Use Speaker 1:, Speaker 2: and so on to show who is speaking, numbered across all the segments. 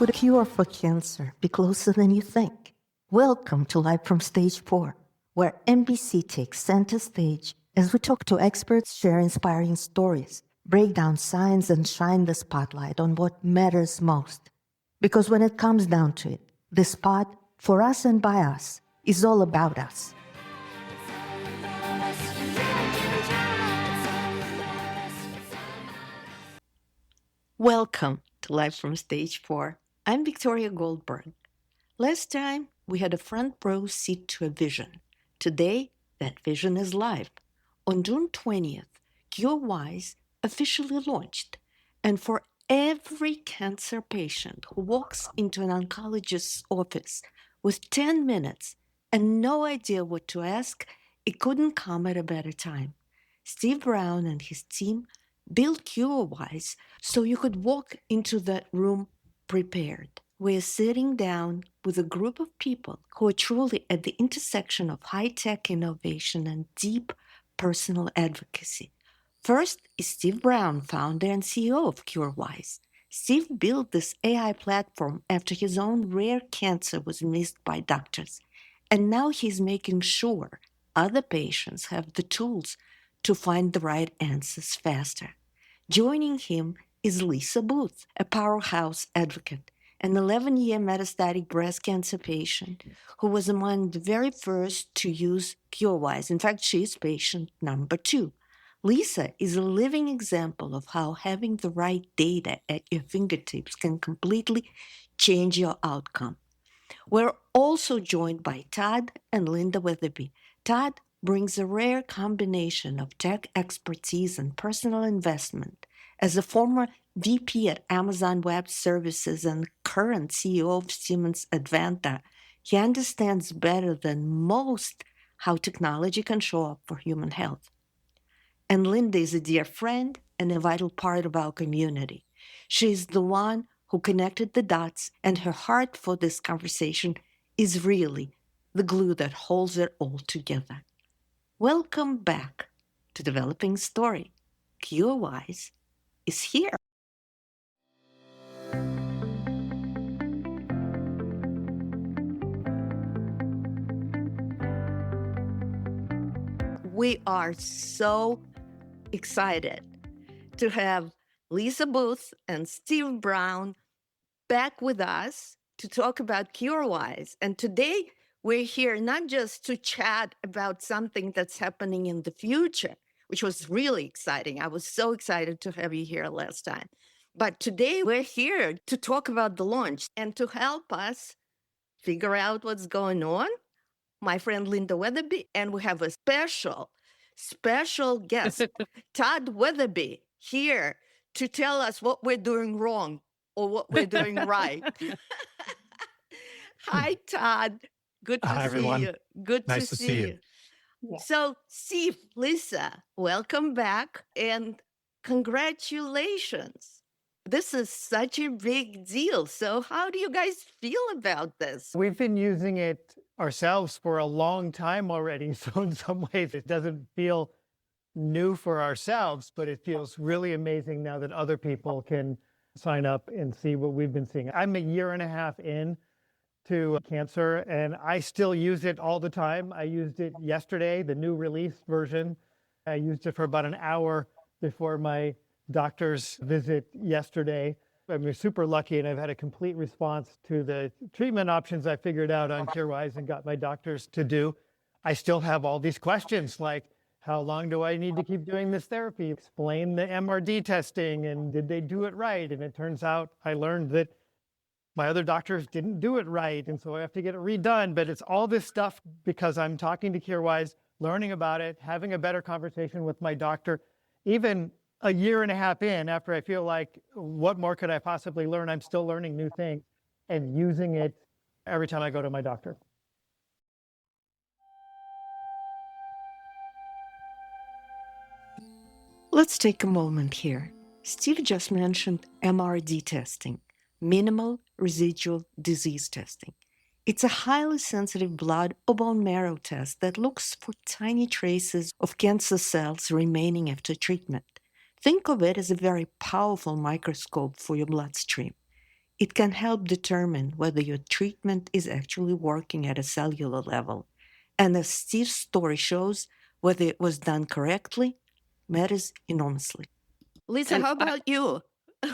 Speaker 1: Could a cure for cancer be closer than you think? Welcome to Live from Stage 4, where NBC takes center stage as we talk to experts, share inspiring stories, break down science, and shine the spotlight on what matters most. Because when it comes down to it, the spot, for us and by us, is all about us. Welcome to Live from Stage 4. I'm Victoria Goldberg. Last time, we had a front row seat to a vision. Today, that vision is live. On June 20th, CureWise officially launched. And for every cancer patient who walks into an oncologist's office with 10 minutes and no idea what to ask, it couldn't come at a better time. Steve Brown and his team built CureWise so you could walk into that room prepared. We're sitting down with a group of people who are truly at the intersection of high-tech innovation and deep personal advocacy. First is Steve Brown, founder and CEO of CureWise. Steve built this AI platform after his own rare cancer was missed by doctors. And now he's making sure other patients have the tools to find the right answers faster. Joining him is Lisa Booth, a powerhouse advocate, an 11-year metastatic breast cancer patient who was among the very first to use CureWise. In fact, she's patient number 2. Lisa is a living example of how having the right data at your fingertips can completely change your outcome. We're also joined by Todd and Lynda Weatherby. Todd brings a rare combination of tech expertise and personal investment. As a former VP at Amazon Web Services and current CEO of Siemens Advanta, he understands better than most how technology can show up for human health. And Lynda is a dear friend and a vital part of our community. She is the one who connected the dots, and her heart for this conversation is really the glue that holds it all together. Welcome back to Developing Story. CureWise is here. We are so excited to have Lisa Booth and Steve Brown back with us to talk about CureWise. And today we're here not just to chat about something that's happening in the future, which was really exciting. I was so excited to have you here last time. But today we're here to talk about the launch, and to help us figure out what's going on, my friend Lynda Weatherby, and we have a special guest, Todd Weatherby, here to tell us what we're doing wrong or what we're doing right. Hi, Todd. Good to
Speaker 2: Hi,
Speaker 1: see
Speaker 2: everyone.
Speaker 1: you. Good
Speaker 2: Nice
Speaker 1: to
Speaker 2: to
Speaker 1: see
Speaker 2: see
Speaker 1: you.
Speaker 2: you.
Speaker 1: Yeah. So, Steve, Lisa, welcome back and congratulations. This is such a big deal. So, how do you guys feel about this?
Speaker 2: We've been using it ourselves for a long time already. So in some ways, it doesn't feel new for ourselves, but it feels really amazing now that other people can sign up and see what we've been seeing. I'm a year and a half in to cancer, and I still use it all the time. I used it yesterday, the new release version. I used it for about an hour before my doctor's visit yesterday. I'm super lucky, and I've had a complete response to the treatment options I figured out on CureWise and got my doctors to do. I still have all these questions like, how long do I need to keep doing this therapy? Explain the MRD testing, and did they do it right? And it turns out I learned that my other doctors didn't do it right, and so I have to get it redone. But it's all this stuff because I'm talking to CureWise, learning about it, having a better conversation with my doctor. Even a year and a half in, after I feel like, what more could I possibly learn? I'm still learning new things and using it every time I go to my doctor.
Speaker 1: Let's take a moment here. Steve just mentioned MRD testing, minimal residual disease testing. It's a highly sensitive blood or bone marrow test that looks for tiny traces of cancer cells remaining after treatment. Think of it as a very powerful microscope for your bloodstream. It can help determine whether your treatment is actually working at a cellular level. And as Steve's story shows, whether it was done correctly matters enormously. Lisa,
Speaker 3: And
Speaker 1: how about you?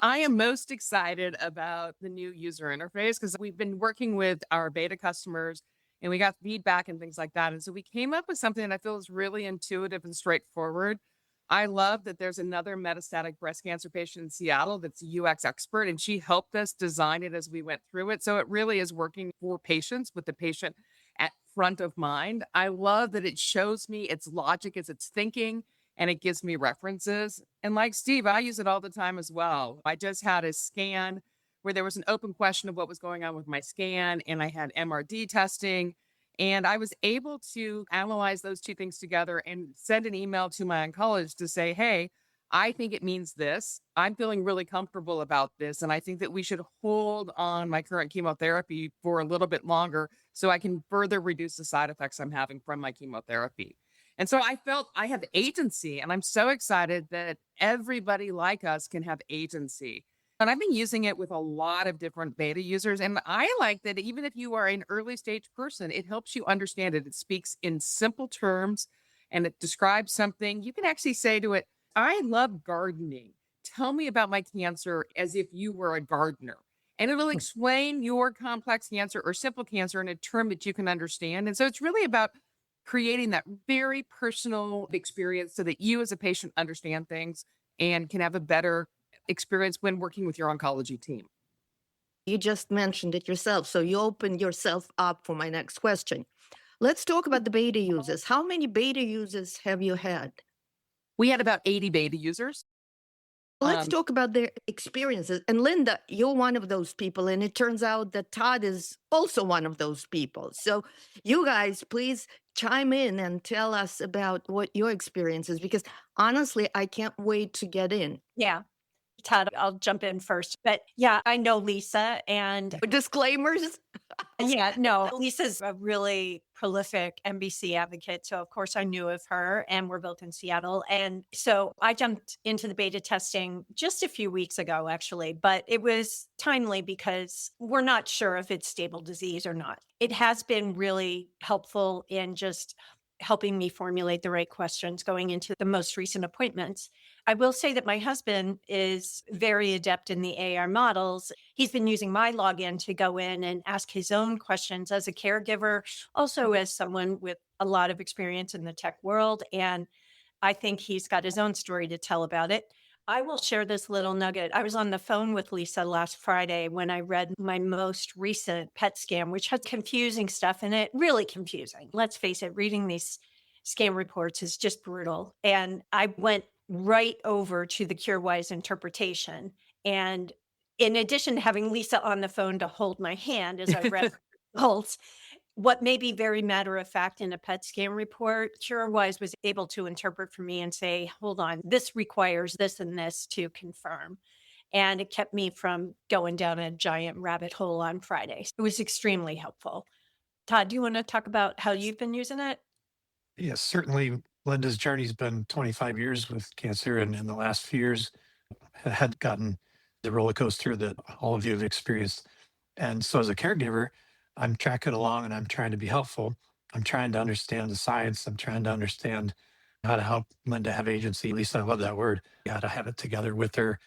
Speaker 3: I am most excited about the new user interface because we've been working with our beta customers and we got feedback and things like that. And so we came up with something that I feel is really intuitive and straightforward. I love that there's another metastatic breast cancer patient in Seattle that's a UX expert, and she helped us design it as we went through it. So it really is working for patients with the patient at front of mind. I love that it shows me its logic as it's thinking and it gives me references. And like Steve, I use it all the time as well. I just had a scan where there was an open question of what was going on with my scan, and I had MRD testing. And I was able to analyze those two things together and send an email to my oncologist to say, hey, I think it means this. I'm feeling really comfortable about this. And I think that we should hold on my current chemotherapy for a little bit longer so I can further reduce the side effects I'm having from my chemotherapy. And so I felt I have agency, and I'm so excited that everybody like us can have agency. And I've been using it with a lot of different beta users. And I like that even if you are an early stage person, it helps you understand it. It speaks in simple terms and it describes something. You can actually say to it, I love gardening. Tell me about my cancer as if you were a gardener. And it'll explain your complex cancer or simple cancer in a term that you can understand. And so it's really about creating that very personal experience so that you as a patient understand things and can have a better experience when working with your oncology team.
Speaker 1: You just mentioned it yourself, so you opened yourself up for my next question. Let's talk about the beta users. How many beta users have you had?
Speaker 3: We had about 80 beta users.
Speaker 1: Let's talk about their experiences. And Lynda, you're one of those people, and it turns out that Todd is also one of those people. So, you guys, please chime in and tell us about what your experience is, because honestly, I can't wait to get in.
Speaker 4: Yeah. Todd, I'll jump in first. But yeah, I know Lisa and
Speaker 1: Disclaimers.
Speaker 4: yeah, no, Lisa's a really prolific MBC advocate. So of course I knew of her and we're both in Seattle. And so I jumped into the beta testing just a few weeks ago, actually, but it was timely because we're not sure if it's stable disease or not. It has been really helpful in just helping me formulate the right questions going into the most recent appointments. I will say that my husband is very adept in the AR models. He's been using my login to go in and ask his own questions as a caregiver, also as someone with a lot of experience in the tech world. And I think he's got his own story to tell about it. I will share this little nugget. I was on the phone with Lisa last Friday when I read my most recent PET scan, which had confusing stuff in it, really confusing. Let's face it, reading these scan reports is just brutal. And I went right over to the CureWise interpretation. And in addition to having Lisa on the phone to hold my hand as I read the results, what may be very matter of fact in a PET scan report, CureWise was able to interpret for me and say, hold on, this requires this and this to confirm. And it kept me from going down a giant rabbit hole on Friday. It was extremely helpful. Todd, do you want to talk about how you've been using it?
Speaker 5: Yes, certainly. Linda's journey's been 25 years with cancer, and in the last few years, had gotten the roller coaster that all of you have experienced. And so, as a caregiver, I'm tracking along and I'm trying to be helpful. I'm trying to understand the science. I'm trying to understand how to help Linda have agency. Lisa, I love that word. How to have it together with her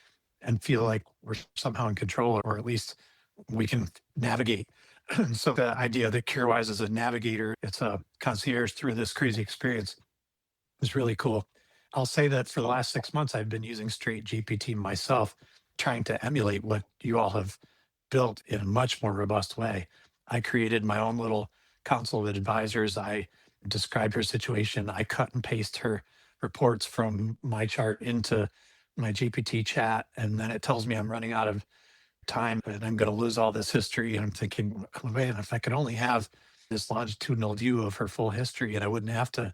Speaker 5: and feel like we're somehow in control, or at least we can navigate. So the idea that CureWise is a navigator, it's a concierge through this crazy experience is really cool. I'll say that for the last 6 months, I've been using straight GPT myself, trying to emulate what you all have built in a much more robust way. I created my own little council of advisors. I described her situation. I cut and paste her reports from my chart into my GPT chat. And then it tells me I'm running out of time and I'm going to lose all this history. And I'm thinking, man, if I could only have this longitudinal view of her full history and I wouldn't have to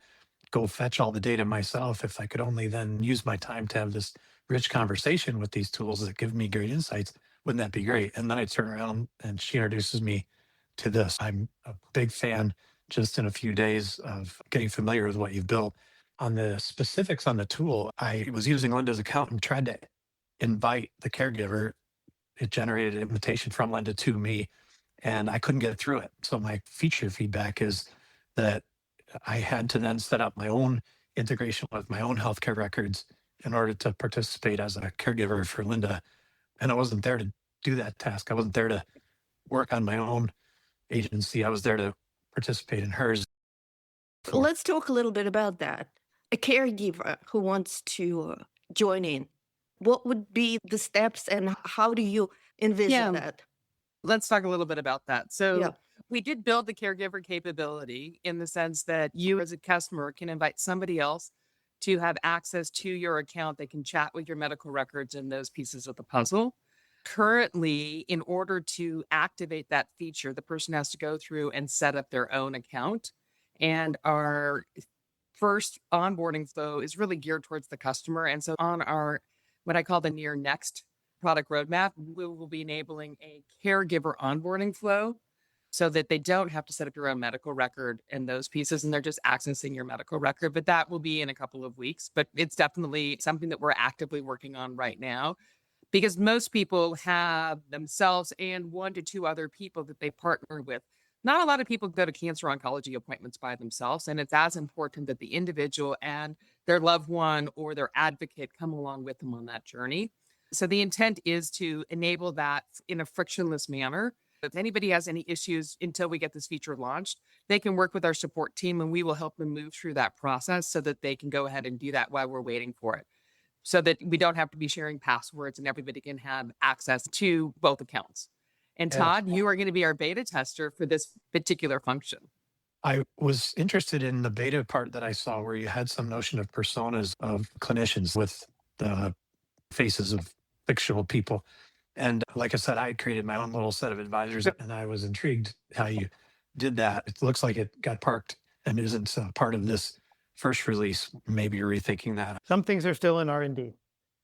Speaker 5: go fetch all the data myself, if I could only then use my time to have this rich conversation with these tools that give me great insights, wouldn't that be great? And then I turn around and she introduces me to this. I'm a big fan just in a few days of getting familiar with what you've built. On the specifics on the tool, I was using Linda's account and tried to invite the caregiver it generated an invitation from Lynda to me, and I couldn't get through it. So my feature feedback is that I had to then set up my own integration with my own healthcare records in order to participate as a caregiver for Lynda. And I wasn't there to do that task. I wasn't there to work on my own agency. I was there to participate in hers.
Speaker 1: Let's talk a little bit about that. A caregiver who wants to join in, what would be the steps and how do you envision
Speaker 3: Yeah.
Speaker 1: that?
Speaker 3: Let's talk a little bit about that. So
Speaker 1: Yeah.
Speaker 3: we did build the caregiver capability in the sense that you as a customer can invite somebody else to have access to your account. They can chat with your medical records and those pieces of the puzzle. Currently, in order to activate that feature, the person has to go through and set up their own account. And our first onboarding flow is really geared towards the customer. And so on our, what I call the near next product roadmap, we will be enabling a caregiver onboarding flow so that they don't have to set up your own medical record and those pieces, and they're just accessing your medical record. But that will be in a couple of weeks. But it's definitely something that we're actively working on right now, because most people have themselves and 1 to 2 other people that they partner with. Not a lot of people go to cancer oncology appointments by themselves, and it's as important that the individual and their loved one or their advocate come along with them on that journey. So the intent is to enable that in a frictionless manner. If anybody has any issues until we get this feature launched, they can work with our support team and we will help them move through that process so that they can go ahead and do that while we're waiting for it, so that we don't have to be sharing passwords and everybody can have access to both accounts. And
Speaker 2: Yeah.
Speaker 3: Todd, you are going to be our beta tester for this particular function.
Speaker 5: I was interested in the beta part that I saw where you had some notion of personas of clinicians with the faces of fictional people. And like I said, I had created my own little set of advisors and I was intrigued how you did that. It looks like it got parked and isn't part of this first release. Maybe you're rethinking that.
Speaker 2: Some things are still in R&D.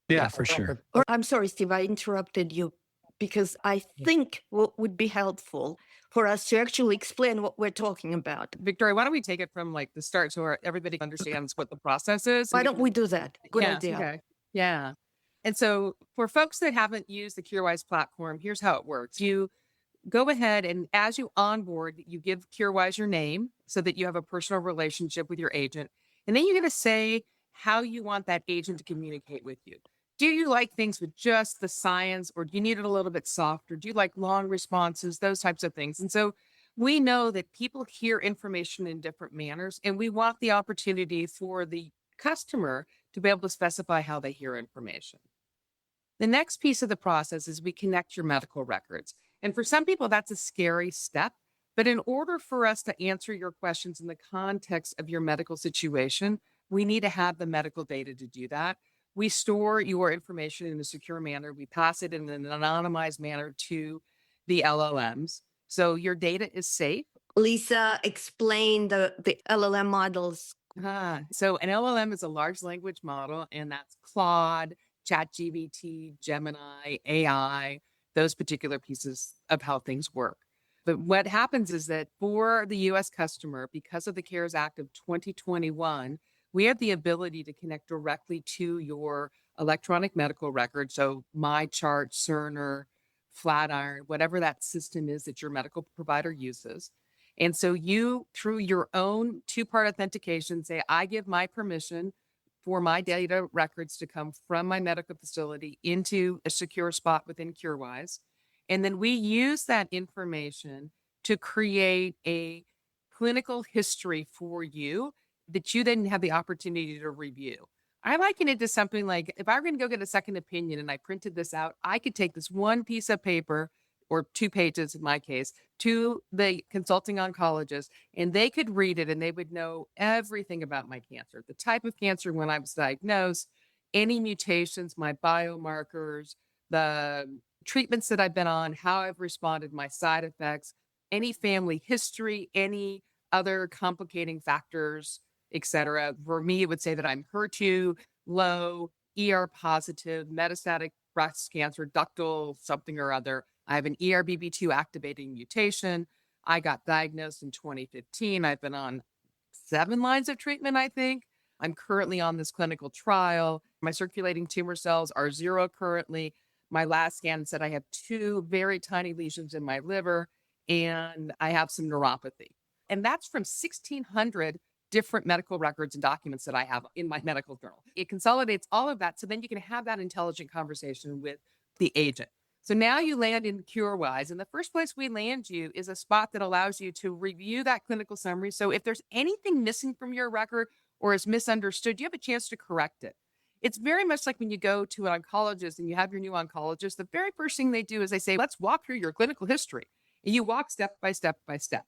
Speaker 5: Yeah, for sure.
Speaker 1: Or I'm sorry, Steve, I interrupted you because I think what would be helpful for us to actually explain what we're talking about.
Speaker 3: Victoria, why don't we take it from like the start so everybody understands what the process is?
Speaker 1: Why don't we do that? Good
Speaker 3: Yeah,
Speaker 1: idea.
Speaker 3: okay. Yeah. And so for folks that haven't used the CureWise platform, here's how it works. You go ahead and as you onboard, you give CureWise your name so that you have a personal relationship with your agent. And then you're going to say how you want that agent to communicate with you. Do you like things with just the science, or do you need it a little bit softer? Do you like long responses, those types of things? And so we know that people hear information in different manners, and we want the opportunity for the customer to be able to specify how they hear information. The next piece of the process is we connect your medical records. And for some people, that's a scary step. But in order for us to answer your questions in the context of your medical situation, we need to have the medical data to do that. We store your information in a secure manner. We pass it in an anonymized manner to the LLMs. So your data is safe.
Speaker 1: Lisa, explain the LLM models.
Speaker 3: So an LLM is a large language model, and that's Claude, ChatGPT, Gemini, AI, those particular pieces of how things work. But what happens is that for the US customer, because of the CARES Act of 2021, we have the ability to connect directly to your electronic medical record. So MyChart, Cerner, Flatiron, whatever that system is that your medical provider uses. And so you, through your own 2-part authentication, say, I give my permission for my data records to come from my medical facility into a secure spot within CureWise. And then we use that information to create a clinical history for you that you then have the opportunity to review. I liken it to something like if I were going to go get a second opinion and I printed this out, I could take this one piece of paper or 2 pages in my case to the consulting oncologist, and they could read it and they would know everything about my cancer, the type of cancer when I was diagnosed, any mutations, my biomarkers, the treatments that I've been on, how I've responded, my side effects, any family history, any other complicating factors, etc. For me, it would say that I'm HER2 low, ER positive, metastatic breast cancer, ductal something or other. I have an ERBB2 activating mutation. I got diagnosed in 2015. I've been on 7 lines of treatment, I think. I'm currently on this clinical trial. My circulating tumor cells are 0 currently. My last scan said I have 2 very tiny lesions in my liver and I have some neuropathy. And that's from 1,600 different medical records and documents that I have in my medical journal. It consolidates all of that so then you can have that intelligent conversation with the agent. So now you land in CureWise, and the first place we land you is a spot that allows you to review that clinical summary. So if there's anything missing from your record or is misunderstood, you have a chance to correct it. It's very much like when you go to an oncologist and you have your new oncologist, the very first thing they do is they say, let's walk through your clinical history. And you walk step by step by step.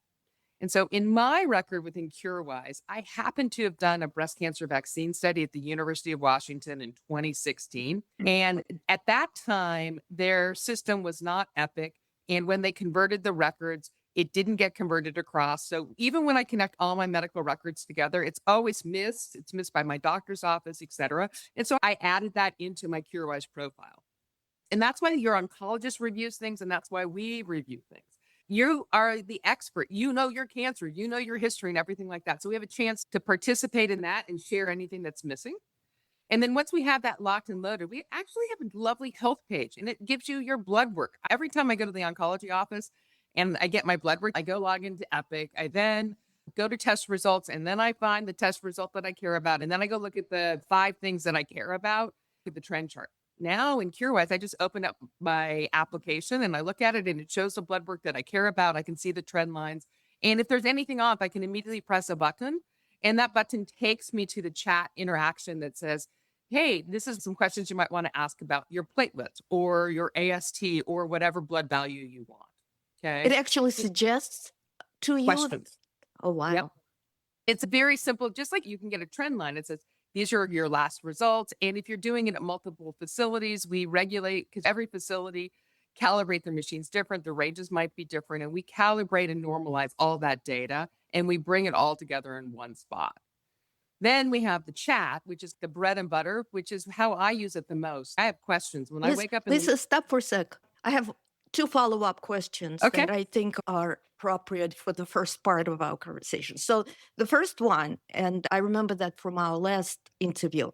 Speaker 3: And so in my record within CureWise, I happen to have done a breast cancer vaccine study at the University of Washington in 2016. And at that time, their system was not Epic. And when they converted the records, it didn't get converted across. So even when I connect all my medical records together, it's always missed. It's missed by my doctor's office, et cetera. And so I added that into my CureWise profile. And that's why your oncologist reviews things, and that's why we review things. You are the expert. You know your cancer, you know your history and everything like that. So we have a chance to participate in that and share anything that's missing. And then once we have that locked and loaded, we actually have a lovely health page, and it gives you your blood work. Every time I go to the oncology office and I get my blood work, I go log into Epic. I then go to test results, and then I find the test result that I care about. And then I go look at the 5 things that I care about with the trend chart. Now in CureWise, I just open up my application and I look at it and it shows the blood work that I care about. I can see the trend lines. And if there's anything off, I can immediately press a button, and that button takes me to the chat interaction that says, hey, this is some questions you might want to ask about your platelets or your AST or whatever blood value you want.
Speaker 1: It
Speaker 3: Okay.
Speaker 1: actually suggests to you.
Speaker 3: Questions.
Speaker 1: Oh, wow.
Speaker 3: Yep. It's very simple, just like you can get a trend line. It says, these are your last results. And if you're doing it at multiple facilities, we regulate, because every facility calibrate their machines different. The ranges might be different. And we calibrate and normalize all that data, and we bring it all together in one spot. Then we have the chat, which is the bread and butter, which is how I use it the most. I have questions when I wake up in the
Speaker 1: Lisa, stop for a sec. I have 2 follow-up questions
Speaker 3: Okay.
Speaker 1: that I think are appropriate for the first part of our conversation. So the first one, and I remember that from our last interview,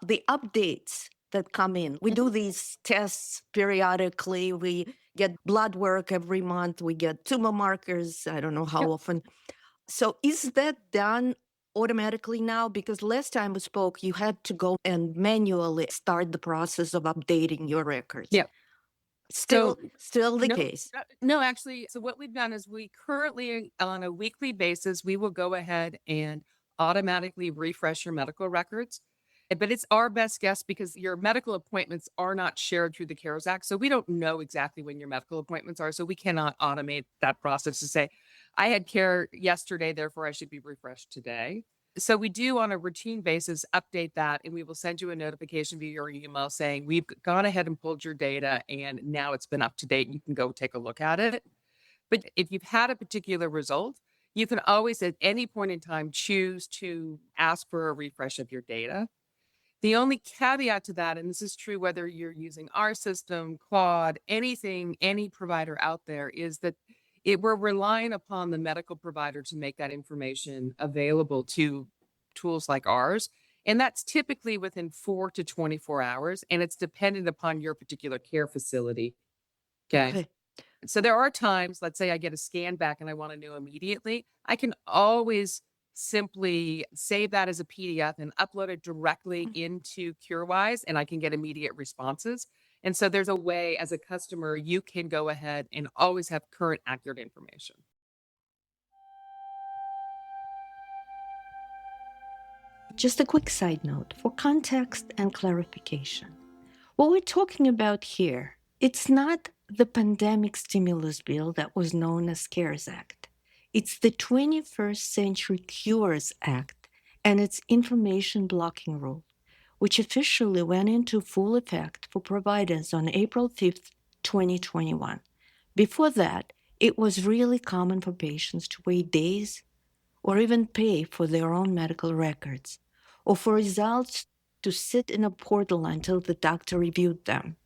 Speaker 1: the updates that come in. We do these tests periodically. We get blood work every month. We get tumor markers. I don't know how
Speaker 3: Yep.
Speaker 1: often. So is that done automatically now? Because last time we spoke, you had to go and manually start the process of updating your records.
Speaker 3: Yep.
Speaker 1: Still the
Speaker 3: No,
Speaker 1: case.
Speaker 3: no, actually, so what we've done is we currently, on a weekly basis, we will go ahead and automatically refresh your medical records. But it's our best guess because your medical appointments are not shared through the CARES Act. So we don't know exactly when your medical appointments are. So we cannot automate that process to say, I had care yesterday, therefore I should be refreshed today. So we do on a routine basis update that, and we will send you a notification via your email saying we've gone ahead and pulled your data and now it's been up to date. You can go take a look at it. But if you've had a particular result, you can always at any point in time choose to ask for a refresh of your data. The only caveat to that, and this is true whether you're using our system, Claude, anything, any provider out there, is that we're relying upon the medical provider to make that information available to tools like ours. And that's typically within 4 to 24 hours. And it's dependent upon your particular care facility. Okay. So there are times, let's say I get a scan back and I want to know immediately, I can always simply save that as a PDF and upload it directly into CureWise, and I can get immediate responses. And so there's a way as a customer, you can go ahead and always have current, accurate information.
Speaker 1: Just a quick side note for context and clarification. What we're talking about here, it's not the pandemic stimulus bill that was known as CARES Act. It's the 21st Century Cures Act and its information blocking rule, which officially went into full effect for providers on April 5th, 2021. Before that, it was really common for patients to wait days or even pay for their own medical records, or for results to sit in a portal until the doctor reviewed them.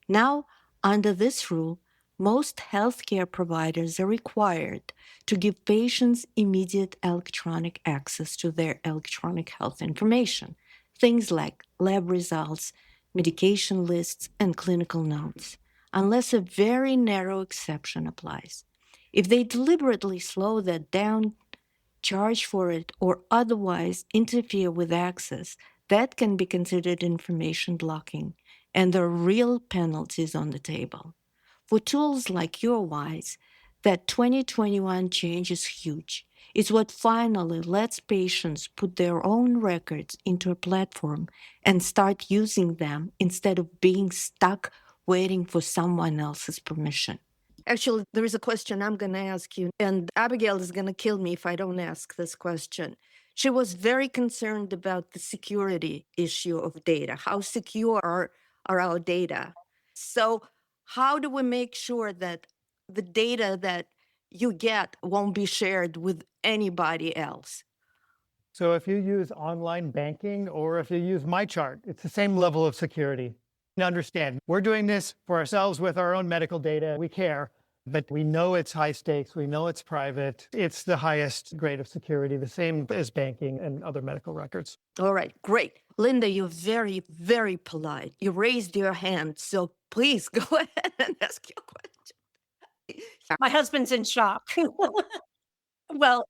Speaker 1: Now, under this rule, most healthcare providers are required to give patients immediate electronic access to their electronic health information, things like lab results, medication lists, and clinical notes, unless a very narrow exception applies. If they deliberately slow that down, charge for it, or otherwise interfere with access, that can be considered information blocking, and there are real penalties on the table. For tools like CureWise, that 2021 change is huge. It's what finally lets patients put their own records into a platform and start using them instead of being stuck waiting for someone else's permission. Actually, there is a question I'm going to ask you, and Abigail is going to kill me if I don't ask this question. She was very concerned about the security issue of data. How secure are our data? So, how do we make sure that the data that you get won't be shared with anybody else?
Speaker 2: So if you use online banking or if you use MyChart, it's the same level of security. And understand, we're doing this for ourselves with our own medical data. We care, but we know it's high stakes. We know it's private. It's the highest grade of security, the same as banking and other medical records.
Speaker 1: All right, great. Lynda, you're very, very polite. You raised your hand, so please go ahead and ask your question.
Speaker 4: My husband's in shock. Well,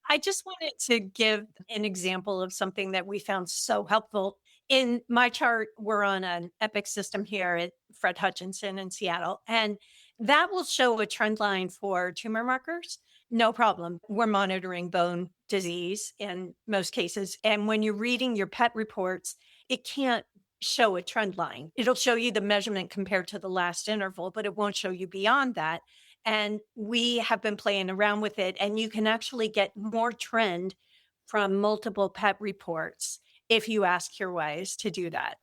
Speaker 4: I just wanted to give an example of something that we found so helpful. In my chart, we're on an Epic system here at Fred Hutchinson in Seattle, and that will show a trend line for tumor markers. No problem. We're monitoring bone disease in most cases. And when you're reading your PET reports, it can't show a trend line. It'll show you the measurement compared to the last interval, but it won't show you beyond that. And we have been playing around with it, and you can actually get more trend from multiple PET reports if you ask CureWise to do that.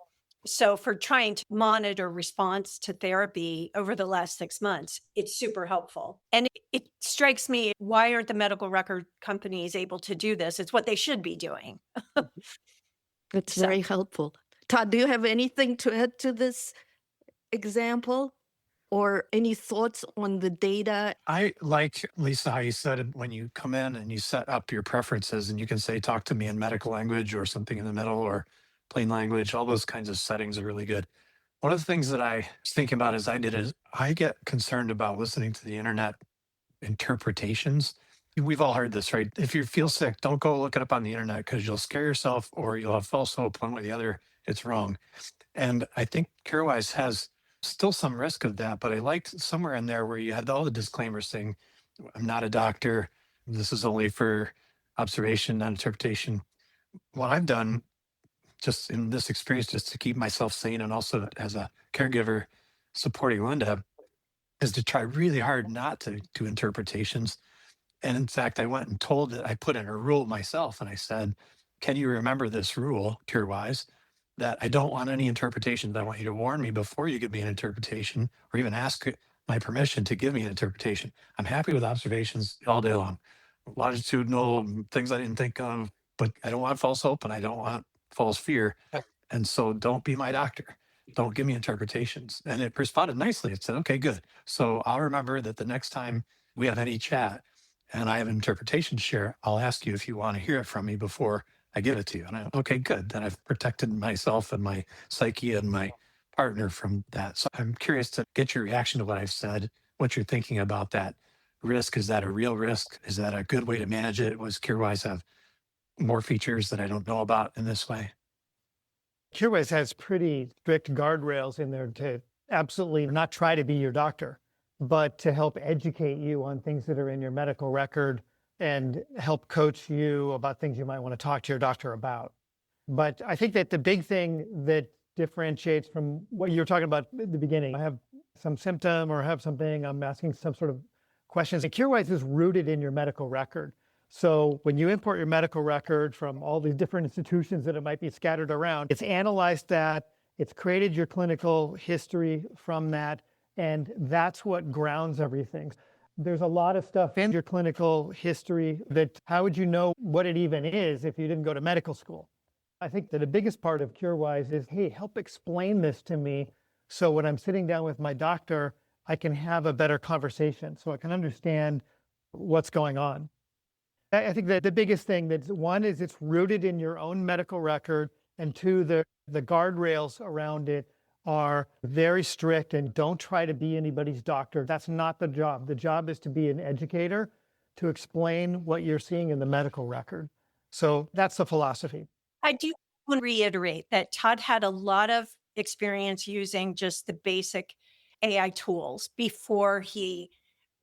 Speaker 4: So for trying to monitor response to therapy over the last 6 months, it's super helpful. And it strikes me, why aren't the medical record companies able to do this? It's what they should be doing.
Speaker 1: That's
Speaker 4: So-
Speaker 1: very helpful. Todd, do you have anything to add to this example or any thoughts on the data?
Speaker 5: I like, Lisa, how you said it when you come in and you set up your preferences and you can say, talk to me in medical language or something in the middle or plain language. All those kinds of settings are really good. One of the things that I was thinking about as I did is I get concerned about listening to the internet interpretations. We've all heard this, right? If you feel sick, don't go look it up on the internet because you'll scare yourself or you'll have false hope. One way or the other, it's wrong. And I think CureWise has still some risk of that, but I liked somewhere in there where you had all the disclaimers saying, I'm not a doctor. This is only for observation, not interpretation. What I've done just in this experience, just to keep myself sane and also as a caregiver supporting Lynda, is to try really hard not to do interpretations. And in fact, I went and told it, I put in a rule myself and I said, can you remember this rule, CureWise, that I don't want any interpretations. I want you to warn me before you give me an interpretation or even ask my permission to give me an interpretation. I'm happy with observations all day long, longitudinal things I didn't think of, but I don't want false hope and I don't want false fear. And so don't be my doctor. Don't give me interpretations. And it responded nicely. It said, okay, good. So I'll remember that the next time we have any chat and I have an interpretation to share, I'll ask you if you want to hear it from me before I give it to you. And okay, good. Then I've protected myself and my psyche and my partner from that. So I'm curious to get your reaction to what I've said, what you're thinking about that risk. Is that a real risk? Is that a good way to manage it? Was CureWise have more features that I don't know about in this way?
Speaker 2: CureWise has pretty strict guardrails in there to absolutely not try to be your doctor, but to help educate you on things that are in your medical record and help coach you about things you might want to talk to your doctor about. But I think that the big thing that differentiates from what you were talking about at the beginning, I have some symptom or have something, I'm asking some sort of questions. And CureWise is rooted in your medical record. So when you import your medical record from all these different institutions that it might be scattered around, it's analyzed that, it's created your clinical history from that, and that's what grounds everything. There's a lot of stuff in your clinical history that how would you know what it even is if you didn't go to medical school? I think that the biggest part of CureWise is, hey, help explain this to me so when I'm sitting down with my doctor, I can have a better conversation so I can understand what's going on. I think that the biggest thing that's one is it's rooted in your own medical record, and two, the guardrails around it are very strict and don't try to be anybody's doctor. That's not the job. The job is to be an educator, to explain what you're seeing in the medical record. So that's the philosophy.
Speaker 4: I do want to reiterate that Todd had a lot of experience using just the basic AI tools before he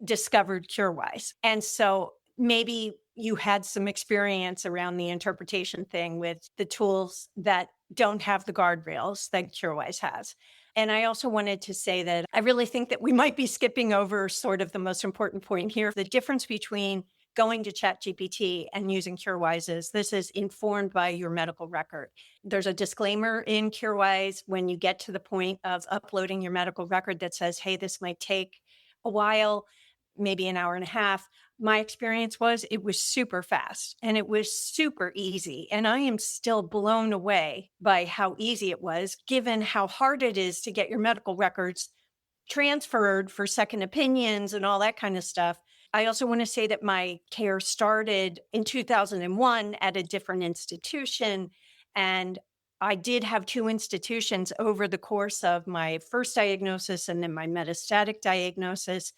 Speaker 4: discovered CureWise. And so maybe you had some experience around the interpretation thing with the tools that don't have the guardrails that CureWise has. And I also wanted to say that I really think that we might be skipping over sort of the most important point here. The difference between going to ChatGPT and using CureWise is this is informed by your medical record. There's a disclaimer in CureWise when you get to the point of uploading your medical record that says, hey, this might take a while, maybe an hour and a half. My experience was it was super fast and it was super easy. And I am still blown away by how easy it was, given how hard it is to get your medical records transferred for second opinions and all that kind of stuff. I also want to say that my care started in 2001 at a different institution. And I did have two institutions over the course of my first diagnosis and then my metastatic diagnosis.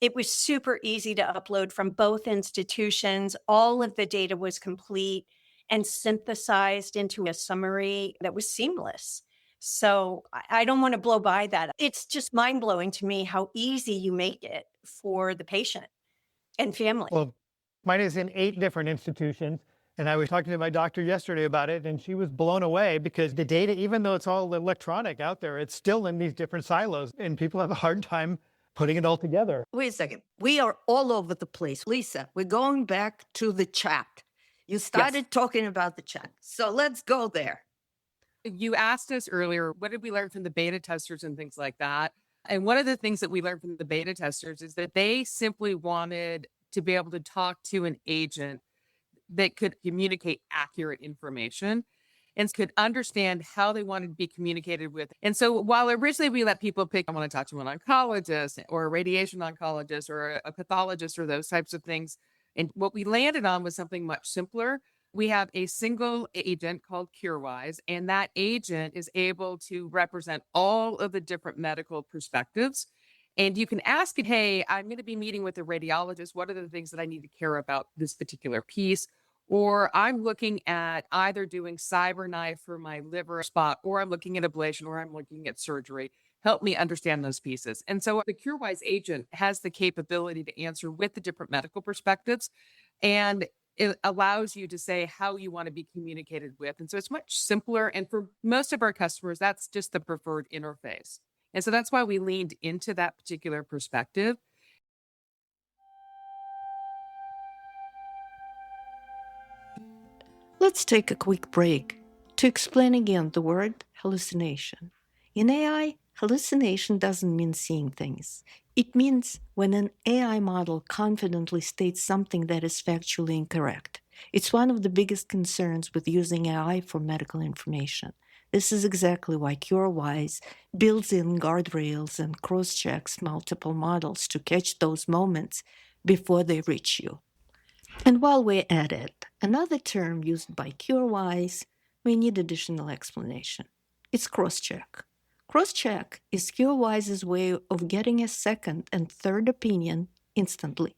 Speaker 4: It was super easy to upload from both institutions. All of the data was complete and synthesized into a summary that was seamless. So I don't want to blow by that. It's just mind blowing to me how easy you make it for the patient and family.
Speaker 2: Well, mine is in 8 different institutions. And I was talking to my doctor yesterday about it, and she was blown away because the data, even though it's all electronic out there, it's still in these different silos, and people have a hard time putting it all together.
Speaker 1: Wait a second. We are all over the place. Lisa, we're going back to the chat. You started talking about the chat. So let's go there.
Speaker 3: You asked us earlier, what did we learn from the beta testers and things like that? And one of the things that we learned from the beta testers is that they simply wanted to be able to talk to an agent that could communicate accurate information and could understand how they wanted to be communicated with. And so while originally we let people pick, I want to talk to an oncologist or a radiation oncologist or a pathologist or those types of things. And what we landed on was something much simpler. We have a single agent called CureWise, and that agent is able to represent all of the different medical perspectives. And you can ask it, hey, I'm going to be meeting with a radiologist. What are the things that I need to care about this particular piece? Or I'm looking at either doing CyberKnife for my liver spot, or I'm looking at ablation, or I'm looking at surgery. Help me understand those pieces. And so the CureWise agent has the capability to answer with the different medical perspectives, and it allows you to say how you want to be communicated with. And so it's much simpler. And for most of our customers, that's just the preferred interface. And so that's why we leaned into that particular perspective.
Speaker 1: Let's take a quick break to explain again the word hallucination. In AI, hallucination doesn't mean seeing things. It means when an AI model confidently states something that is factually incorrect. It's one of the biggest concerns with using AI for medical information. This is exactly why CureWise builds in guardrails and cross-checks multiple models to catch those moments before they reach you. And while we're at it, another term used by CureWise, we need additional explanation. It's cross-check. Cross-check is CureWise's way of getting a second and third opinion instantly.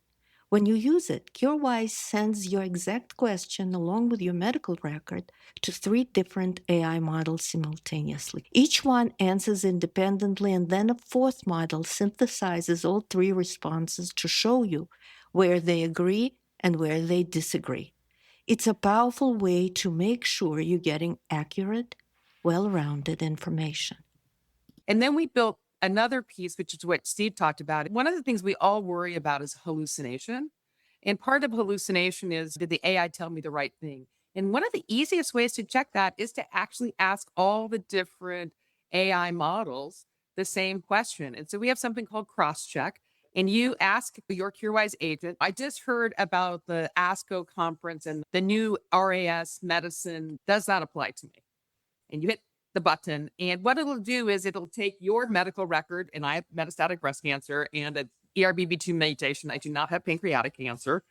Speaker 1: When you use it, CureWise sends your exact question along with your medical record to 3 different AI models simultaneously. Each one answers independently, and then a 4th model synthesizes all 3 responses to show you where they agree and where they disagree. It's a powerful way to make sure you're getting accurate, well-rounded information.
Speaker 3: And then we built another piece, which is what Steve talked about. One of the things we all worry about is hallucination. And part of hallucination is, did the AI tell me the right thing? And one of the easiest ways to check that is to actually ask all the different AI models the same question. And so we have something called cross-check. And you ask your CureWise agent, I just heard about the ASCO conference and the new RAS medicine. Does that apply to me? And you hit the button. And what it'll do is it'll take your medical record, and I have metastatic breast cancer and an ERBB2 mutation. I do not have pancreatic cancer.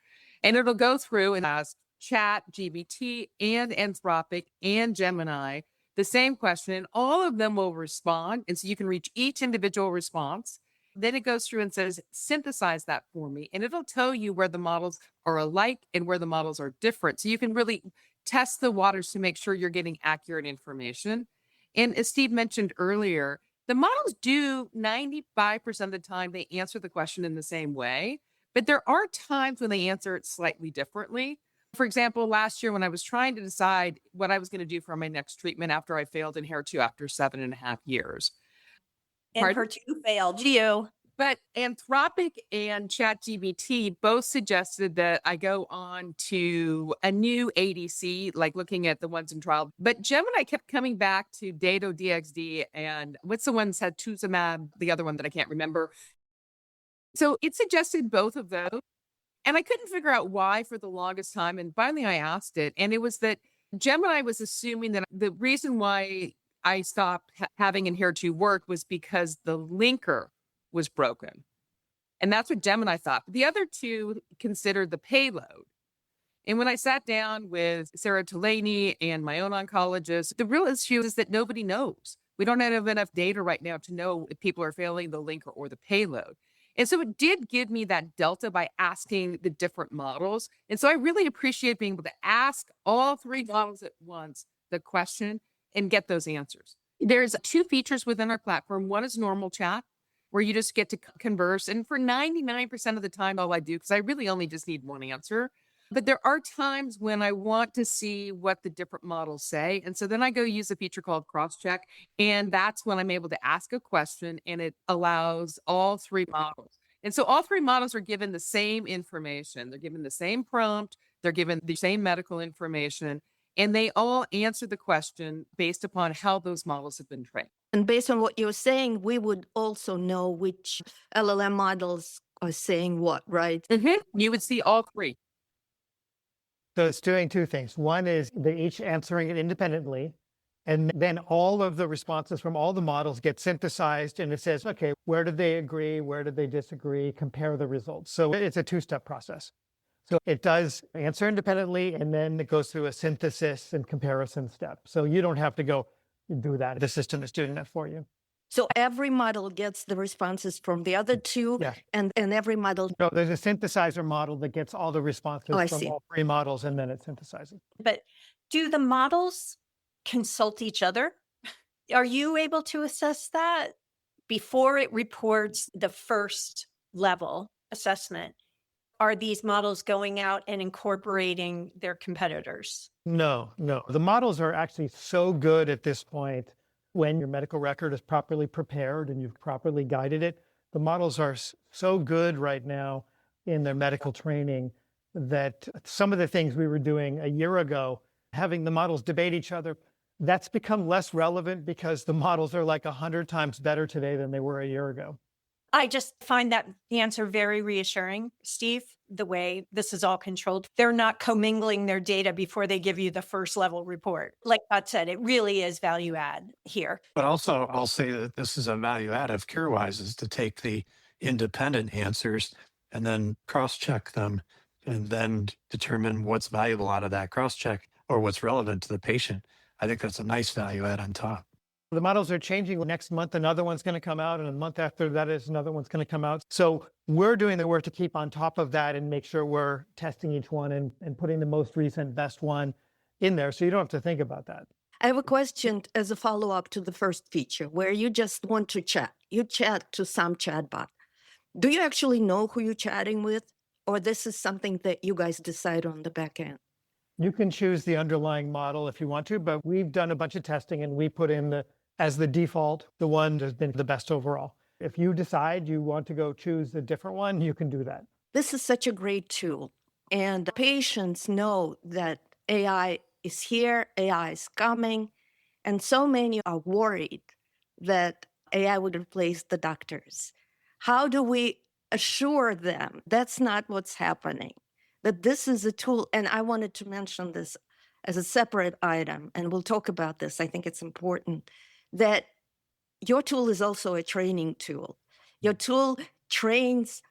Speaker 3: And it'll go through and ask Chat, GBT, and Anthropic, and Gemini the same question, and all of them will respond. And so you can reach each individual response. Then it goes through and says, synthesize that for me. And it'll tell you where the models are alike and where the models are different. So you can really test the waters to make sure you're getting accurate information. And as Steve mentioned earlier, the models do 95% of the time, they answer the question in the same way. But there are times when they answer it slightly differently. For example, last year when I was trying to decide what I was going to do for my next treatment after I failed in HER2 after 7.5 years.
Speaker 4: And
Speaker 3: Pardon?
Speaker 4: HER2 failed you.
Speaker 3: But Anthropic and ChatGPT both suggested that I go on to a new ADC, like looking at the ones in trial. But Gemini kept coming back to Dato-DXd and what's the one that had Tuzumab, the other one that I can't remember. So it suggested both of those. And I couldn't figure out why for the longest time. And finally I asked it. And it was that Gemini was assuming that the reason why I stopped having HER2 work was because the linker was broken. And that's what Gemini thought. But the other two considered the payload. And when I sat down with Sarah Tolaney and my own oncologist, the real issue is that nobody knows. We don't have enough data right now to know if people are failing the linker or the payload. And so it did give me that delta by asking the different models. And so I really appreciate being able to ask all three models at once the question and get those answers. There's two features within our platform. One is normal chat, where you just get to converse. And for 99% of the time, all I do, because I really only just need one answer. But there are times when I want to see what the different models say. And so then I go use a feature called cross-check. And that's when I'm able to ask a question and it allows all three models. And so all three models are given the same information. They're given the same prompt. They're given the same medical information. And they all answer the question based upon how those models have been trained.
Speaker 1: And based on what you're saying, we would also know which LLM models are saying what, right?
Speaker 3: You would see all three.
Speaker 2: So it's doing two things. One is they're each answering it independently. And then all of the responses from all the models get synthesized and it says, okay, where did they agree? Where did they disagree? Compare the results. So it's a two-step process. So it does answer independently and then it goes through a synthesis and comparison step. So you don't have to go do that. The system is doing that for you.
Speaker 1: So every model gets the responses from the other two,
Speaker 2: Yeah.
Speaker 1: and every model.
Speaker 2: No, there's a synthesizer model that gets all the responses
Speaker 1: I
Speaker 2: from
Speaker 1: see.
Speaker 2: all three models and then it synthesizes.
Speaker 4: But do the models consult each other? Are you able to assess that before it reports the first level assessment? Are these models going out and incorporating their competitors?
Speaker 2: No. The models are actually so good at this point when your medical record is properly prepared and you've properly guided it. The models are so good right now in their medical training that some of the things we were doing a year ago, having the models debate each other, that's become less relevant because the models are like 100 times better today than they were a year ago.
Speaker 4: I just find that answer very reassuring, Steve, the way this is all controlled. They're not commingling their data before they give you the first level report. Like Todd said, it really is value add here.
Speaker 5: But also, I'll say that this is a value add of CureWise is to take the independent answers and then cross-check them and then determine what's valuable out of that cross-check or what's relevant to the patient. I think that's a nice value add on top.
Speaker 2: The models are changing. Next month, another one's going to come out, and a month after that is another one's going to come out. So we're doing the work to keep on top of that and make sure we're testing each one and putting the most recent, best one in there. So you don't have to think about that.
Speaker 1: I have a question as a follow-up to the first feature where you just want to chat. You chat to some chatbot. Do you actually know who you're chatting with? Or this is something that you guys decide on the back end?
Speaker 2: You can choose the underlying model if you want to, but we've done a bunch of testing and we put in as the default, the one that's been the best overall. If you decide you want to go choose a different one, you can do that.
Speaker 1: This is such a great tool. And patients know that AI is here, AI is coming, and so many are worried that AI would replace the doctors. How do we assure them that's not what's happening? That this is a tool, and I wanted to mention this as a separate item, and we'll talk about this. I think it's important that your tool is also a training tool. Your tool trains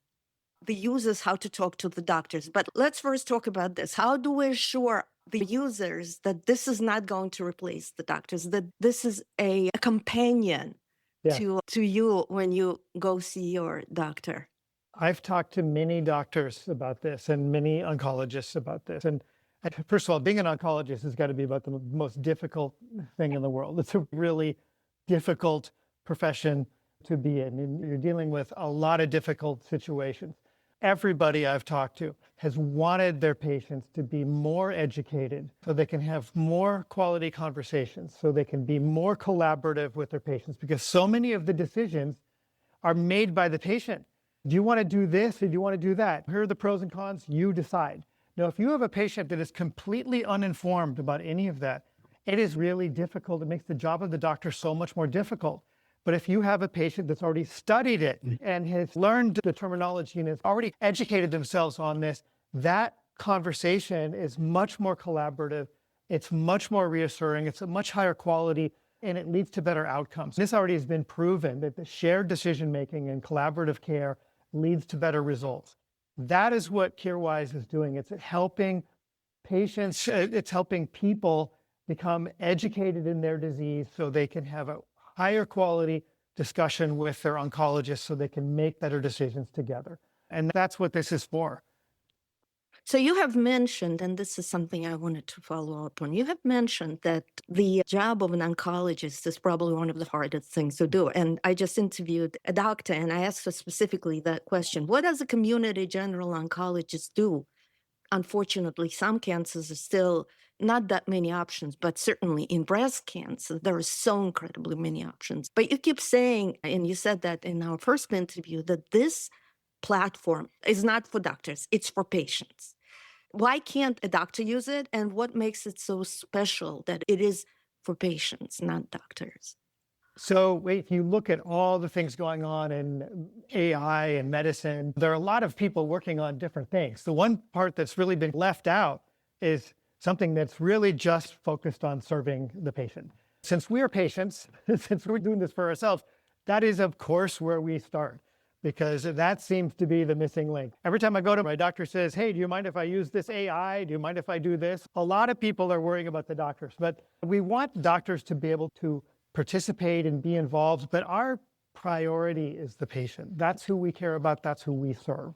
Speaker 1: the users how to talk to the doctors. But let's first talk about this. How do we assure the users that this is not going to replace the doctors, that this is a companion
Speaker 2: Yeah.
Speaker 1: to you when you go see your doctor.
Speaker 2: I've talked to many doctors about this and many oncologists about this. And first of all, being an oncologist has got to be about the most difficult thing in the world. It's a really difficult profession to be in. And you're dealing with a lot of difficult situations. Everybody I've talked to has wanted their patients to be more educated so they can have more quality conversations, so they can be more collaborative with their patients, because so many of the decisions are made by the patient. Do you want to do this or do you want to do that? Here are the pros and cons. You decide. Now, if you have a patient that is completely uninformed about any of that, it is really difficult. It makes the job of the doctor so much more difficult. But if you have a patient that's already studied it and has learned the terminology and has already educated themselves on this, that conversation is much more collaborative. It's much more reassuring. It's a much higher quality, and it leads to better outcomes. This already has been proven that the shared decision-making and collaborative care leads to better results. That is what CureWise is doing. It's helping patients, it's helping people become educated in their disease so they can have a higher quality discussion with their oncologist so they can make better decisions together. And that's what this is for.
Speaker 1: So you have mentioned, and this is something I wanted to follow up on, you have mentioned that the job of an oncologist is probably one of the hardest things to do. And I just interviewed a doctor and I asked her specifically that question. What does a community general oncologist do? Unfortunately, some cancers are still not that many options, but certainly in breast cancer, there are so incredibly many options. But you keep saying, and you said that in our first interview, that this platform is not for doctors, it's for patients. Why can't a doctor use it? And what makes it so special that it is for patients, not doctors?
Speaker 2: So if you look at all the things going on in AI and medicine, there are a lot of people working on different things. The one part that's really been left out is something that's really just focused on serving the patient. Since we are patients, since we're doing this for ourselves, that is, of course, where we start, because that seems to be the missing link. Every time I go to my doctor says, hey, do you mind if I use this AI? Do you mind if I do this? A lot of people are worrying about the doctors, but we want doctors to be able to participate and be involved, but our priority is the patient. That's who we care about. That's who we serve.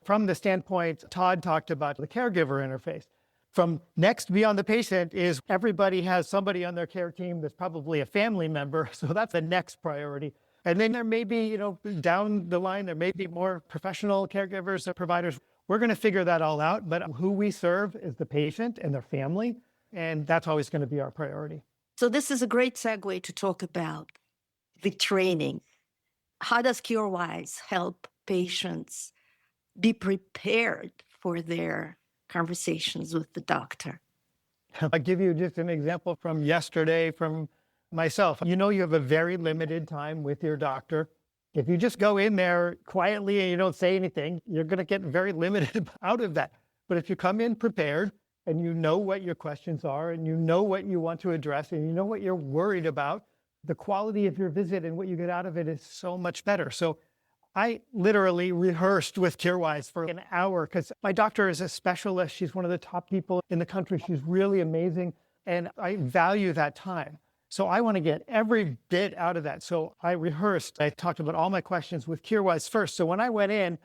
Speaker 2: From the standpoint, Todd talked about the caregiver interface. From next beyond the patient is everybody has somebody on their care team that's probably a family member. So that's the next priority. And then there may be, down the line, there may be more professional caregivers or providers. We're going to figure that all out. But who we serve is the patient and their family. And that's always going to be our priority.
Speaker 1: So this is a great segue to talk about the training. How does CureWise help patients be prepared for their conversations with the doctor?
Speaker 2: I'll give you just an example from yesterday from myself. You have a very limited time with your doctor. If you just go in there quietly and you don't say anything, you're going to get very limited out of that. But if you come in prepared and you know what your questions are and you know what you want to address and you know what you're worried about, the quality of your visit and what you get out of it is so much better. So I literally rehearsed with CureWise for an hour because my doctor is a specialist. She's one of the top people in the country. She's really amazing. And I value that time. So I want to get every bit out of that. So I rehearsed. I talked about all my questions with CureWise first. So when I went in,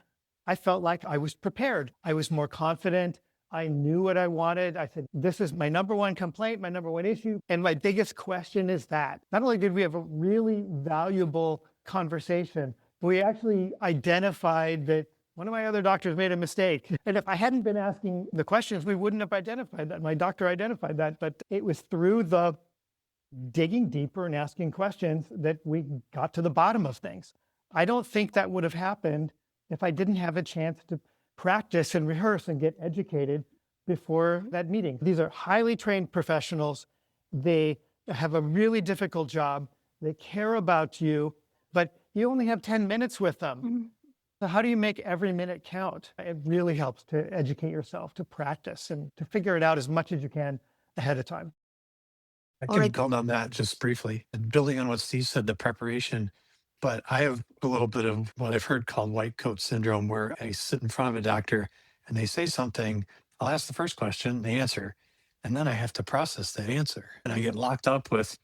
Speaker 2: I felt like I was prepared. I was more confident. I knew what I wanted. I said, this is my number one complaint, my number one issue. And my biggest question is that. Not only did we have a really valuable conversation, we actually identified that one of my other doctors made a mistake. And if I hadn't been asking the questions, we wouldn't have identified that. My doctor identified that, but it was through the digging deeper and asking questions that we got to the bottom of things. I don't think that would have happened if I didn't have a chance to practice and rehearse and get educated before that meeting. These are highly trained professionals. They have a really difficult job. They care about you, but you only have 10 minutes with them. Mm-hmm. So how do you make every minute count? It really helps to educate yourself, to practice, and to figure it out as much as you can ahead of time.
Speaker 5: I can build on that just briefly. And building on what Steve said, the preparation, but I have a little bit of what I've heard called white coat syndrome, where I sit in front of a doctor and they say something, I'll ask the first question, they answer. And then I have to process that answer. And I get locked up with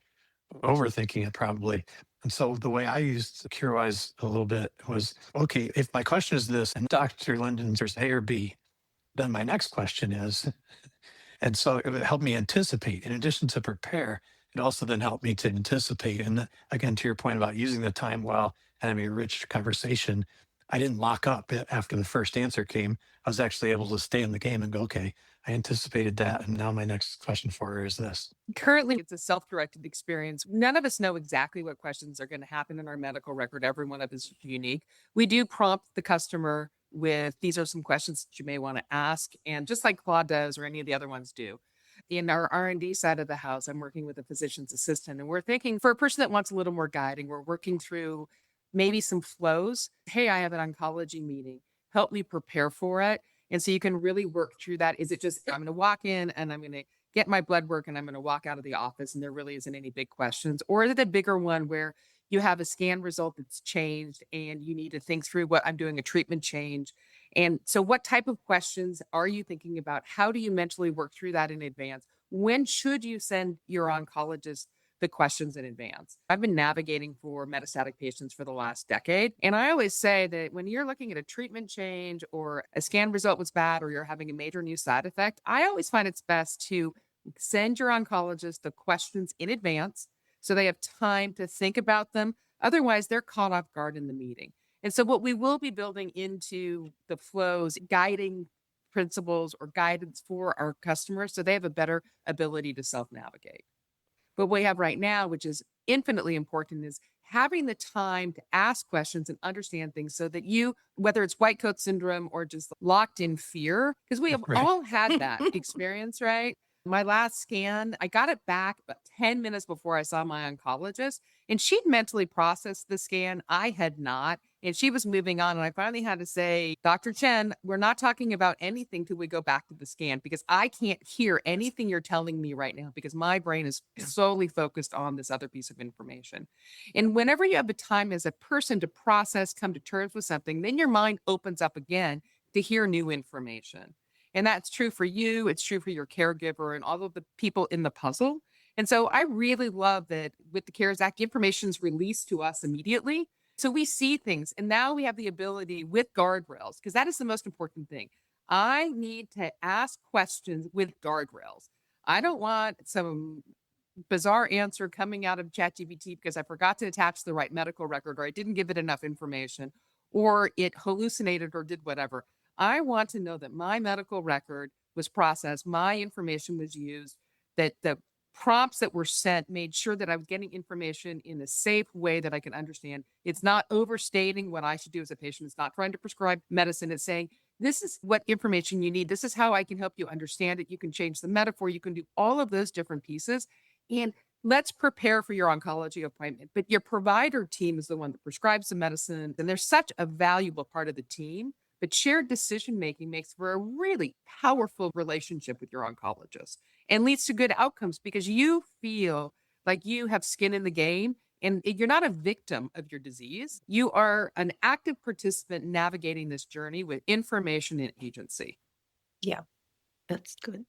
Speaker 5: overthinking it probably. And so the way I used CureWise a little bit was, okay, if my question is this and Dr. Linden says A or B, then my next question is, and so it would help me anticipate. In addition to prepare, it also then helped me to anticipate. And again, to your point about using the time well and having a rich conversation, I didn't lock up after the first answer came. I was actually able to stay in the game and go, okay, I anticipated that. And now my next question for her is this.
Speaker 3: Currently, it's a self-directed experience. None of us know exactly what questions are going to happen in our medical record. Every one of us is unique. We do prompt the customer with, these are some questions that you may want to ask. And just like Claude does or any of the other ones do. In our R&D side of the house, I'm working with a physician's assistant, and we're thinking for a person that wants a little more guiding, we're working through maybe some flows. Hey, I have an oncology meeting. Help me prepare for it. And so you can really work through that. Is it just, I'm going to walk in and I'm going to get my blood work and I'm going to walk out of the office and there really isn't any big questions? Or is it a bigger one where you have a scan result that's changed and you need to think through what I'm doing a treatment change? And so what type of questions are you thinking about? How do you mentally work through that in advance? When should you send your oncologist the questions in advance? I've been navigating for metastatic patients for the last decade. And I always say that when you're looking at a treatment change or a scan result was bad or you're having a major new side effect, I always find it's best to send your oncologist the questions in advance so they have time to think about them. Otherwise, they're caught off guard in the meeting. And so what we will be building into the flows, guiding principles or guidance for our customers so they have a better ability to self-navigate. But what we have right now, which is infinitely important, is having the time to ask questions and understand things so that you, whether it's white coat syndrome or just locked in fear, because we have
Speaker 5: Right.
Speaker 3: all had that experience, right? My last scan, I got it back about 10 minutes before I saw my oncologist, and she'd mentally processed the scan. I had not. And she was moving on. And I finally had to say, Dr. Chen, we're not talking about anything till we go back to the scan because I can't hear anything you're telling me right now because my brain is solely focused on this other piece of information. And whenever you have the time as a person to process, come to terms with something, then your mind opens up again to hear new information. And that's true for you. It's true for your caregiver and all of the people in the puzzle. And so I really love that with the CARES Act, information is released to us immediately. So we see things. And now we have the ability with guardrails, because that is the most important thing. I need to ask questions with guardrails. I don't want some bizarre answer coming out of ChatGPT because I forgot to attach the right medical record or I didn't give it enough information or it hallucinated or did whatever. I want to know that my medical record was processed, my information was used, that the prompts that were sent made sure that I was getting information in a safe way that I can understand. It's not overstating what I should do as a patient. It's not trying to prescribe medicine. It's saying, this is what information you need. This is how I can help you understand it. You can change the metaphor. You can do all of those different pieces. And let's prepare for your oncology appointment. But your provider team is the one that prescribes the medicine. And they're such a valuable part of the team. But shared decision making makes for a really powerful relationship with your oncologist and leads to good outcomes because you feel like you have skin in the game and you're not a victim of your disease. You are an active participant navigating this journey with information and agency.
Speaker 4: Yeah,
Speaker 1: That's good.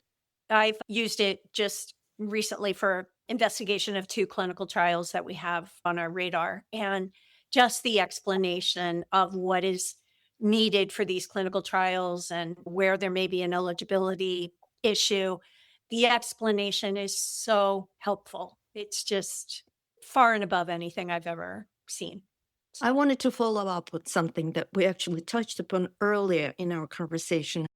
Speaker 4: I've used it just recently for investigation of 2 clinical trials that we have on our radar. And just the explanation of what is needed for these clinical trials and where there may be an eligibility issue. The explanation is so helpful. It's just far and above anything I've ever seen.
Speaker 1: I wanted to follow up with something that we actually touched upon earlier in our conversation.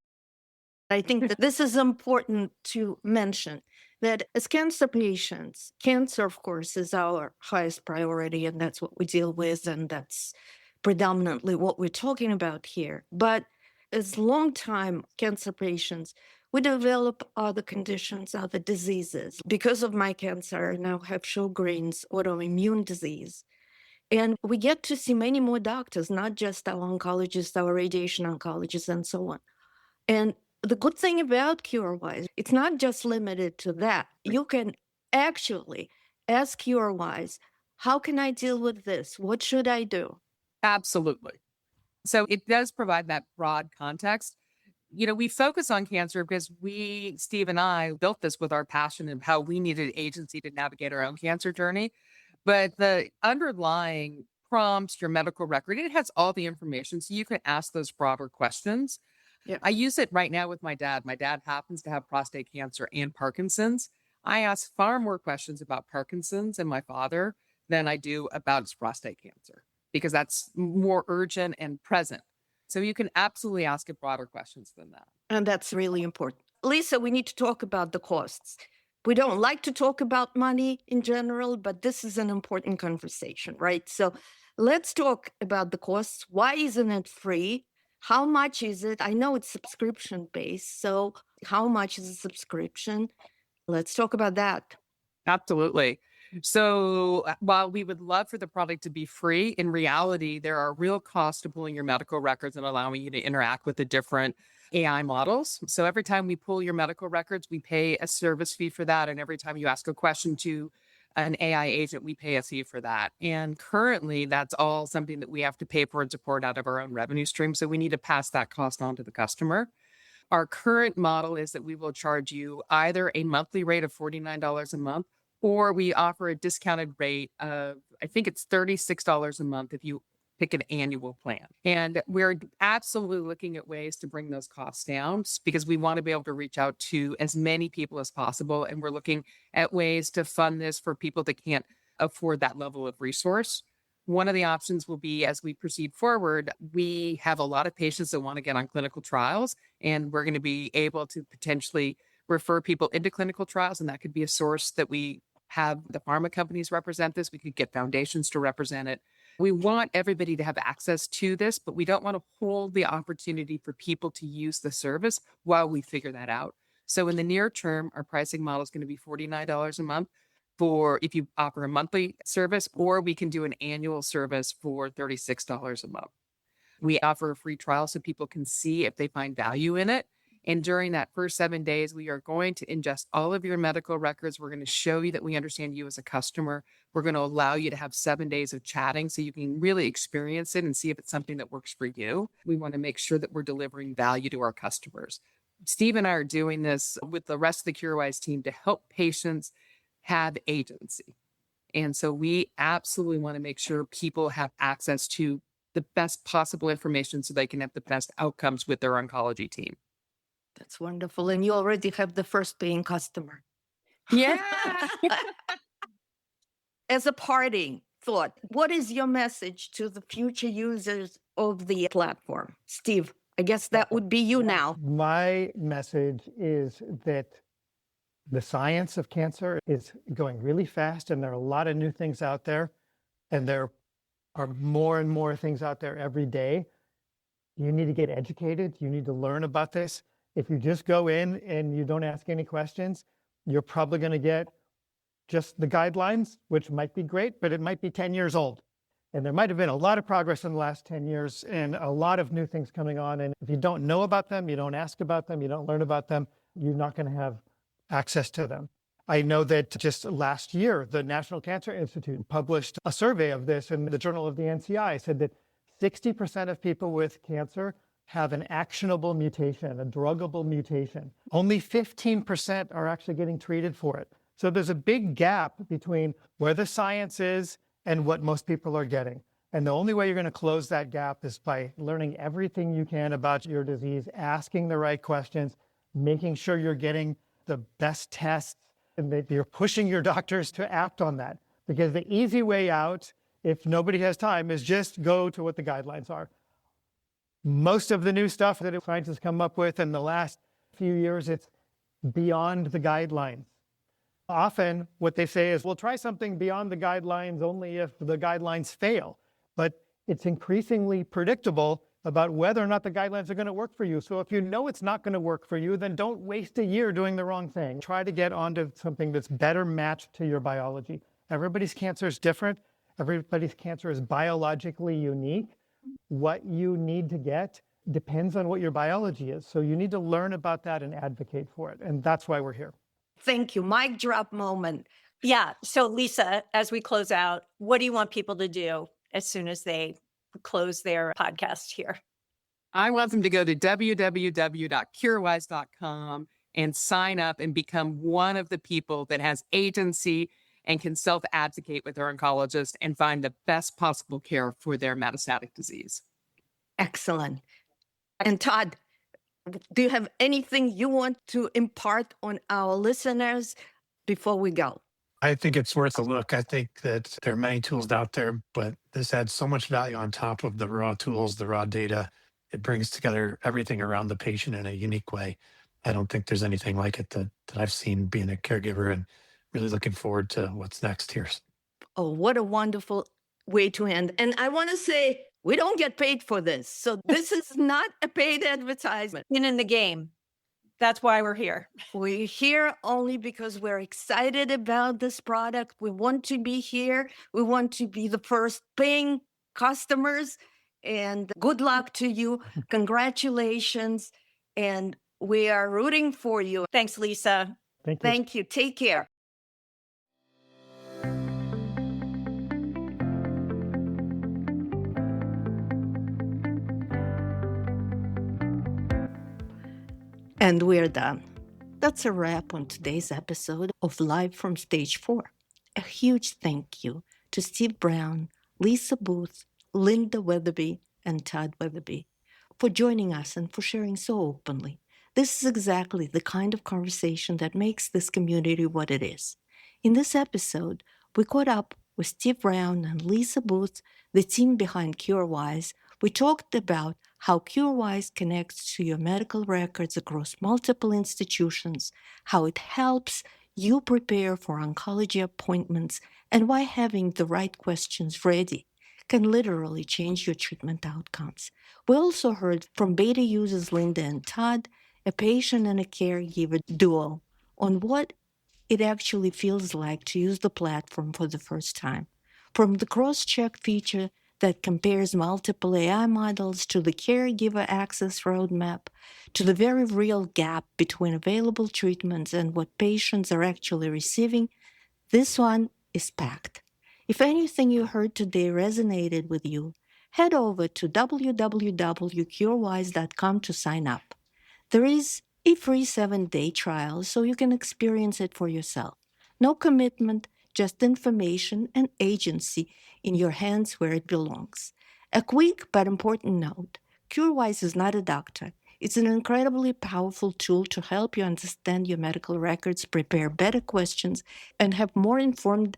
Speaker 1: I think that this is important to mention that as cancer patients, cancer, of course, is our highest priority, and that's what we deal with, and that's predominantly what we're talking about here. But as long-time cancer patients, we develop other conditions, other diseases. Because of my cancer, I now have Sjogren's autoimmune disease. And we get to see many more doctors, not just our oncologists, our radiation oncologists, and so on. And the good thing about CureWise, it's not just limited to that. You can actually ask CureWise, how can I deal with this? What should I do?
Speaker 3: Absolutely. So it does provide that broad context. We focus on cancer because Steve and I built this with our passion of how we needed an agency to navigate our own cancer journey. But the underlying prompts, your medical record, it has all the information. So you can ask those broader questions.
Speaker 1: Yeah.
Speaker 3: I use it right now with my dad. My dad happens to have prostate cancer and Parkinson's. I ask far more questions about Parkinson's and my father than I do about his prostate cancer because that's more urgent and present. So you can absolutely ask it broader questions than that.
Speaker 1: And that's really important. Lisa, we need to talk about the costs. We don't like to talk about money in general, but this is an important conversation, right? So let's talk about the costs. Why isn't it free? How much is it? I know it's subscription based. So how much is a subscription? Let's talk about that.
Speaker 3: Absolutely. So while we would love for the product to be free, in reality, there are real costs to pulling your medical records and allowing you to interact with the different AI models. So every time we pull your medical records, we pay a service fee for that. And every time you ask a question to an AI agent, we pay a fee for that. And currently, that's all something that we have to pay for and support out of our own revenue stream. So we need to pass that cost on to the customer. Our current model is that we will charge you either a monthly rate of $49 a month, or we offer a discounted rate of, I think it's $36 a month if you pick an annual plan. And we're absolutely looking at ways to bring those costs down because we want to be able to reach out to as many people as possible. And we're looking at ways to fund this for people that can't afford that level of resource. One of the options will be as we proceed forward, we have a lot of patients that want to get on clinical trials, and we're going to be able to potentially refer people into clinical trials. And that could be a source that we have the pharma companies represent this. We could get foundations to represent it. We want everybody to have access to this, but we don't want to hold the opportunity for people to use the service while we figure that out. So in the near term, our pricing model is going to be $49 a month for if you offer a monthly service, or we can do an annual service for $36 a month. We offer a free trial so people can see if they find value in it. And during that first 7 days, we are going to ingest all of your medical records. We're going to show you that we understand you as a customer. We're going to allow you to have 7 days of chatting so you can really experience it and see if it's something that works for you. We want to make sure that we're delivering value to our customers. Steve and I are doing this with the rest of the CureWise team to help patients have agency. And so we absolutely want to make sure people have access to the best possible information so they can have the best outcomes with their oncology team.
Speaker 1: That's wonderful. And you already have the first paying customer.
Speaker 3: Yeah.
Speaker 1: As a parting thought, what is your message to the future users of the platform? Steve, I guess that would be you now.
Speaker 2: My message is that the science of cancer is going really fast, and there are a lot of new things out there, and there are more and more things out there every day. You need to get educated. You need to learn about this. If you just go in and you don't ask any questions, you're probably going to get just the guidelines, which might be great, but it might be 10 years old. And there might have been a lot of progress in the last 10 years and a lot of new things coming on. And if you don't know about them, you don't ask about them, you don't learn about them, you're not going to have access to them. I know that just last year, the National Cancer Institute published a survey of this in the Journal of the NCI. Said that 60% of people with cancer have an actionable mutation, a druggable mutation. Only 15% are actually getting treated for it. So there's a big gap between where the science is and what most people are getting. And the only way you're going to close that gap is by learning everything you can about your disease, asking the right questions, making sure you're getting the best tests, and that you're pushing your doctors to act on that. Because the easy way out, if nobody has time, is just go to what the guidelines are. Most of the new stuff that scientists come up with in the last few years, it's beyond the guidelines. Often what they say is, we'll try something beyond the guidelines only if the guidelines fail. But it's increasingly predictable about whether or not the guidelines are going to work for you. So if you know it's not going to work for you, then don't waste a year doing the wrong thing. Try to get onto something that's better matched to your biology. Everybody's cancer is different. Everybody's cancer is biologically unique. What you need to get depends on what your biology is. So you need to learn about that and advocate for it. And that's why we're here.
Speaker 1: Thank you. Mic drop moment.
Speaker 4: Yeah. So Lisa, as we close out, what do you want people to do as soon as they close their podcast here?
Speaker 3: I want them to go to www.curewise.com and sign up and become one of the people that has agency and can self-advocate with their oncologist and find the best possible care for their metastatic disease.
Speaker 1: Excellent. And Todd, do you have anything you want to impart on our listeners before we go?
Speaker 5: I think it's worth a look. I think that there are many tools out there, but this adds so much value on top of the raw tools, the raw data. It brings together everything around the patient in a unique way. I don't think there's anything like it that I've seen being a caregiver, and really looking forward to what's next here.
Speaker 1: Oh, what a wonderful way to end. And I want to say, we don't get paid for this. So this is not a paid advertisement.
Speaker 4: In the game. That's why we're here.
Speaker 1: We're here only because we're excited about this product. We want to be here. We want to be the first paying customers. And good luck to you. Congratulations. And we are rooting for you.
Speaker 4: Thanks, Lisa.
Speaker 2: Thank you.
Speaker 1: Thank you. Take care. And we're done. That's a wrap on today's episode of Live from Stage 4. A huge thank you to Steve Brown, Lisa Booth, Lynda Weatherby, and Todd Weatherby for joining us and for sharing so openly. This is exactly the kind of conversation that makes this community what it is. In this episode, we caught up with Steve Brown and Lisa Booth, the team behind CureWise. We talked about how CureWise connects to your medical records across multiple institutions, how it helps you prepare for oncology appointments, and why having the right questions ready can literally change your treatment outcomes. We also heard from beta users Lynda and Todd, a patient and a caregiver duo, on what it actually feels like to use the platform for the first time. From the cross-check feature that compares multiple AI models to the caregiver access roadmap, to the very real gap between available treatments and what patients are actually receiving, this one is packed. If anything you heard today resonated with you, head over to www.curewise.com to sign up. There is a free 7-day trial so you can experience it for yourself. No commitment, just information and agency in your hands where it belongs. A quick but important note, CureWise is not a doctor. It's an incredibly powerful tool to help you understand your medical records, prepare better questions, and have more informed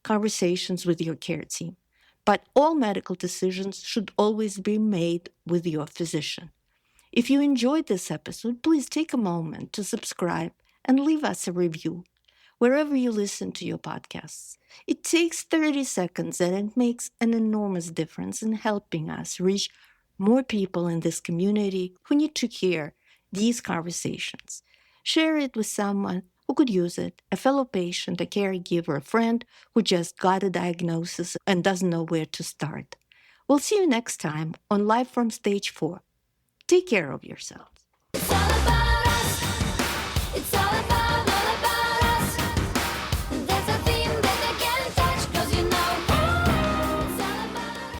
Speaker 1: conversations with your care team. But all medical decisions should always be made with your physician. If you enjoyed this episode, please take a moment to subscribe and leave us a review wherever you listen to your podcasts. It takes 30 seconds and it makes an enormous difference in helping us reach more people in this community who need to hear these conversations. Share it with someone who could use it, a fellow patient, a caregiver, a friend who just got a diagnosis and doesn't know where to start. We'll see you next time on Live from Stage 4. Take care of yourselves.